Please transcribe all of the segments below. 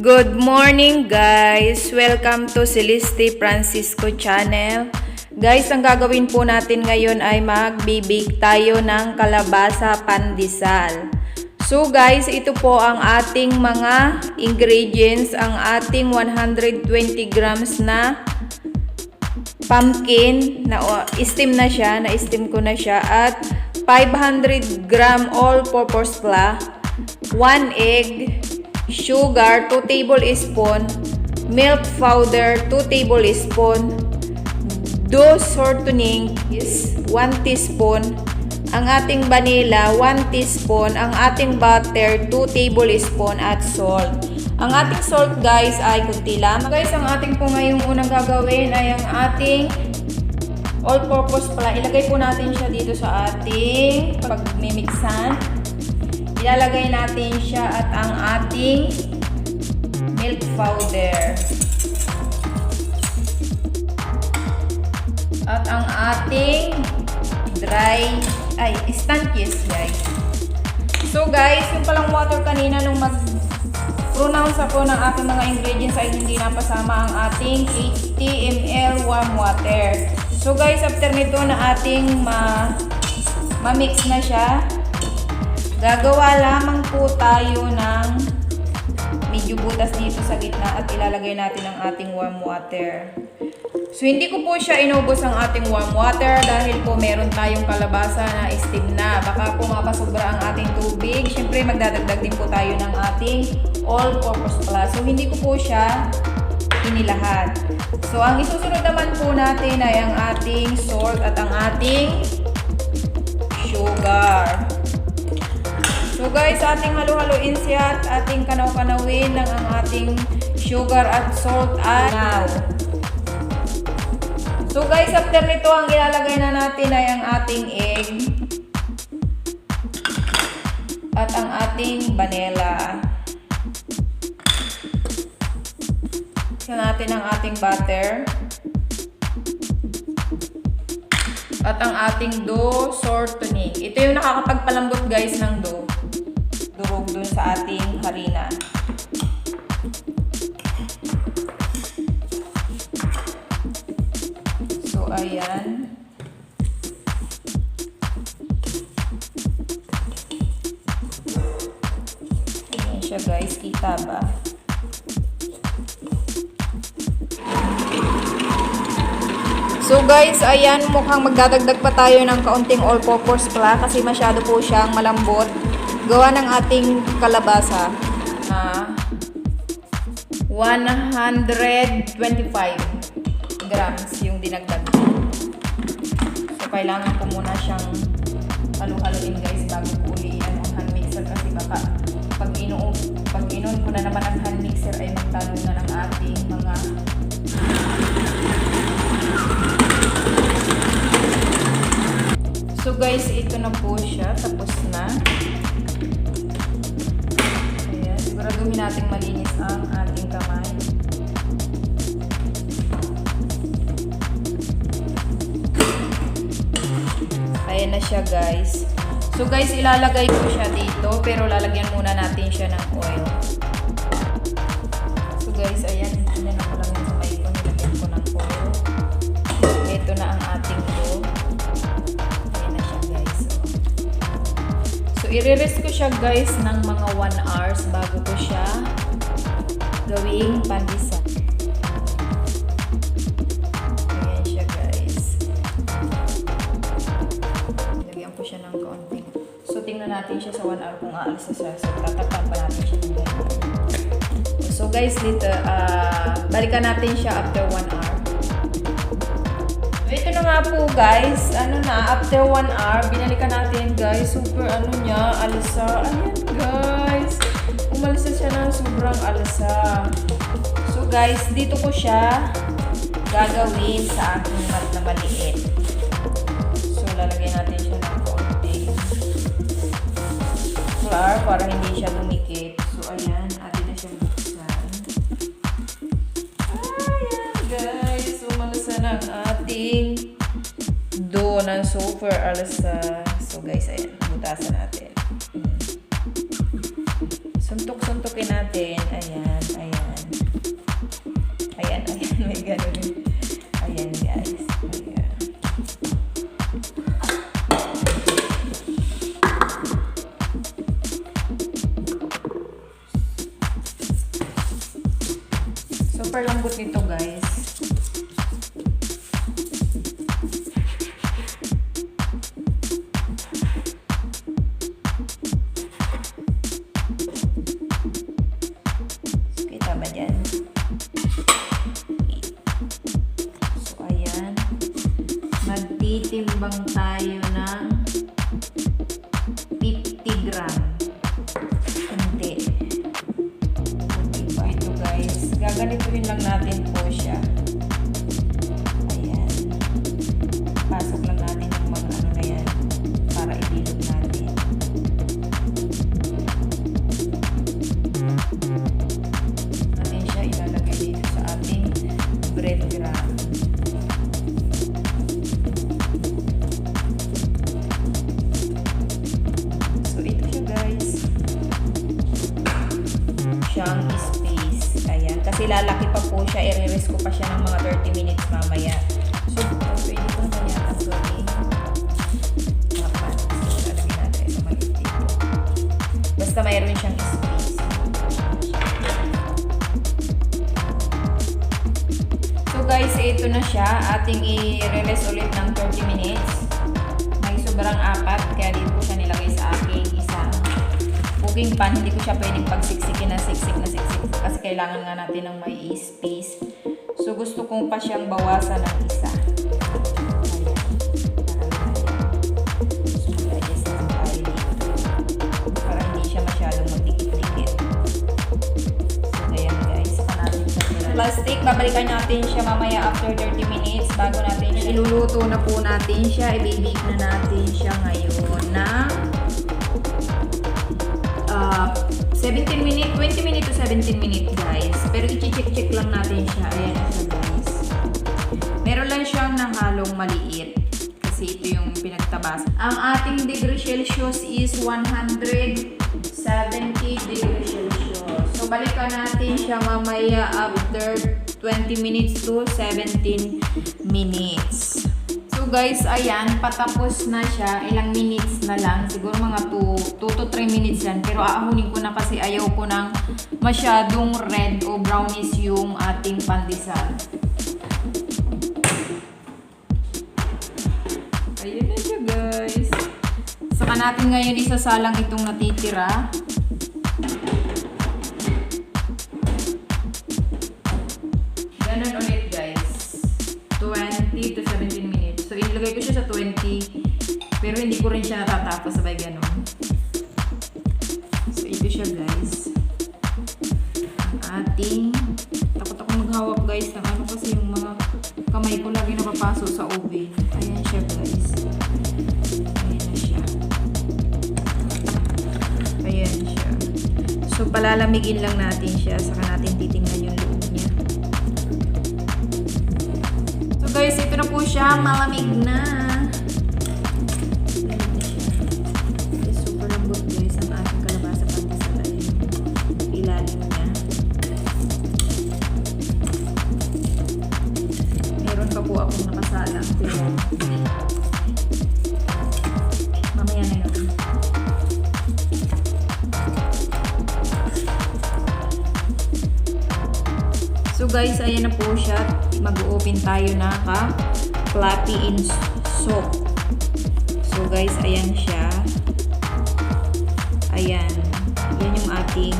Good morning guys! Welcome to Celeste Francisco channel. Guys, ang gagawin po natin ngayon ay mag-bake tayo ng kalabasa pandesal. So guys, ito po ang ating mga ingredients. Ang ating 120 grams na pumpkin, na steam na siya, na-steam ko na siya, at 500 gram all-purpose flour, 1 egg, sugar 2 tablespoon, milk powder 2 tablespoon, dough shortening is 1 teaspoon, ang ating vanilla 1 teaspoon, ang ating butter 2 tablespoon, at salt. Ang ating salt guys ay kunti lamang. Guys, ang ating po ngayong unang gagawin ay ang ating all-purpose pala. Ilagay po natin siya dito sa ating pagmimixan. Ilalagay natin siya at ang ating milk powder. At ang ating instant yeast guys. So guys, yung palang water kanina nung mag-pronounce ako ng aking mga ingredients ay hindi napasama ang ating 80 ml warm water. So guys, after nito na ating ma-mix na siya, gagawa lamang po tayo ng medyo butas dito sa gitna at ilalagay natin ang ating warm water. So, hindi ko po siya inubos ang ating warm water dahil po meron tayong kalabasa na steam na. Baka po mapasobra ang ating tubig. Siyempre, magdadagdag din po tayo ng ating all-purpose flour. So, hindi ko po siya inilahat. So, ang isusunod naman po natin ay ang ating salt at ang ating sugar. So guys, ating halo-haloin siya at ating kanaw-kanawin lang ang ating sugar at salt at now. So guys, after nito ang ilalagay na natin ay ang ating egg at ang ating vanilla. Isa natin ang ating butter at ang ating dough shortening. Ito yung nakakapagpalambot guys ng dough. Durog dun sa ating harina. So, ayan. Ayan siya guys. Kita ba? So guys, ayan. Mukhang magdadagdag pa tayo ng kaunting all-purpose flour kasi masyado po siyang malambot. Gawa ng ating kalabasa na 125 grams yung dinagdag. So, kailangan ko muna siyang halo-haloin guys bago ko uliin ang hand mixer kasi baka pag inon ko na naman ang hand mixer ay magtalo na ng ating mga So guys, ito na po siya. Tapos na. Siguraduhin natin malinis ang ating kamay. Ayan na siya guys. So guys, ilalagay ko siya dito pero lalagyan muna natin siya ng oil. So guys, ayan. Ayan ako lang yung kamay ko. Nilagyan ko ng oil. Ito na ang ating dough. Ayan na siya guys. So i-rest ko siya guys ng mga 1 hours bago ko siya gawing pandesal. Ayan siya guys. Lagyan ko siya ng kaunting. So tingnan natin siya sa 1 hour kung aalis na siya. So tatakpan pa natin siya ng 1 hour. So guys, dito, balikan natin siya after 1 hour. Ito na nga po guys, after 1 hour, binalikan natin guys, super niya, alsa. Ayan guys, umalis na siya ng sobrang alsa. So guys, dito ko siya gagawin sa aking mat na maliit. So lalagyan natin siya ng konti flour para hindi siya dumikit. So ayan, atin na siya buksan. Ayan guys, umalis na ng ating dough ng super alsa. So guys, ayan, butasan natin. Suntok-suntokin natin. Ayan, ayan. May ganun. Ayan guys. Ayan. Super lambot nito guys. Kita ba dyan? So ayan. Magtitimbang tayo ng 50 gram. Hindi. Diba ito guys? Gaganituin lang natin po siya. Ayan. Pasok lang natin yung mga ano na yan para ibilog natin. Natin siya ilalagay dito sa ating breadcrumb. So ito siya guys. Siyang space. Ayan. Kasi lalaki pa po siya. I-release ko pa siya ng mga 30 minutes mamaya. So, pwede ko naman yata gawin. Dapat. Lalagyan natin sa maliit dito. Basta mayroon siyang space. So guys, ito na siya. Ating i-release ulit ng 30 minutes. May sobrang apat. Kaya dito ko siya nilagay sa aking isang cooking pan. Hindi ko siya pwedeng pagsiksikin na siksik kasi kailangan nga natin ng may space. So gusto kong pa siyang bawasan ng isa. So mag-adjust lang tayo dito para hindi siya masyadong magdikit-dikit. So ayan guys, saka natin siya plastic. Babalikan natin siya mamaya after 30 minutes bago natin siya iluluto na po natin siya. I-bake na natin siya ngayon na 17 minutes, 20 minutes to 17 minutes guys. Pero i-check lang natin siya. Ayan siya guys. Meron lang siyang nanghalong maliit. Kasi ito yung pinagtabas. Ang ating degree Celsius is 170 degrees Celsius. So balikan natin siya mamaya after 20 minutes to 17 minutes. So guys, ayan, patapos na siya. Ilang minutes na lang. Siguro mga 2 to 3 minutes yan. Pero aahunin ko na kasi ayaw ko ng masyadong red o brownish yung ating pandesal. Ayun na siya guys. Saka natin ngayon isasalang itong natitira. Ganun ulit guys. 20 to 17 minutes. So, ilagay ko siya sa 20. Pero hindi ko rin siya natatapos sabay ganun. So, ito siya guys. Ang ating takot ako maghawak guys ng ano kasi yung mga kamay ko lagi napapasok sa oven. Ayan siya guys. Ayan na siya. Ayan siya. So, palalamigin lang natin siya. Saka natin titingnan yung loob niya. Guys, ito na po siya. Malamig na. Malamig na siya. Okay, super lambot guys ang ating kalabasa pandesal. Ilalim niya. Meron pa po akong nakasalang. Pero mamaya na yun. So guys, ayan na po siya. Mag-open tayo na ka-fluffy in soak. So guys, ayan siya. Ayan. Yan yung ating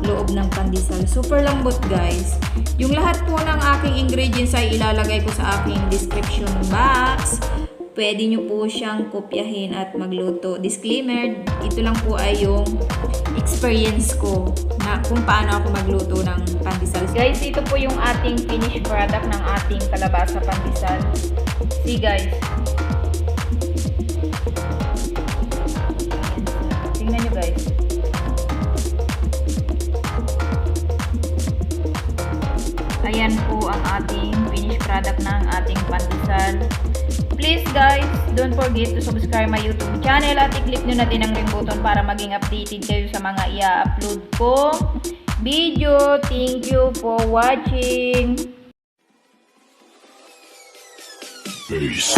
loob ng pandesal. Super lambot guys. Yung lahat po ng aking ingredients ay ilalagay ko sa aking description box. Pwede nyo po siyang kopyahin at magluto. Disclaimer, ito lang po ay yung experience ko na kung paano ako magluto ng pandesal. Guys, ito po yung ating finished product ng ating kalabasa pandesal. See guys. Tingnan nyo guys. Ayan po ang ating finished product ng ating pandesal. Please guys, don't forget to subscribe my YouTube channel at i-click nyo na din ang ring button para maging updated kayo sa mga i-upload ko video. Thank you for watching. face.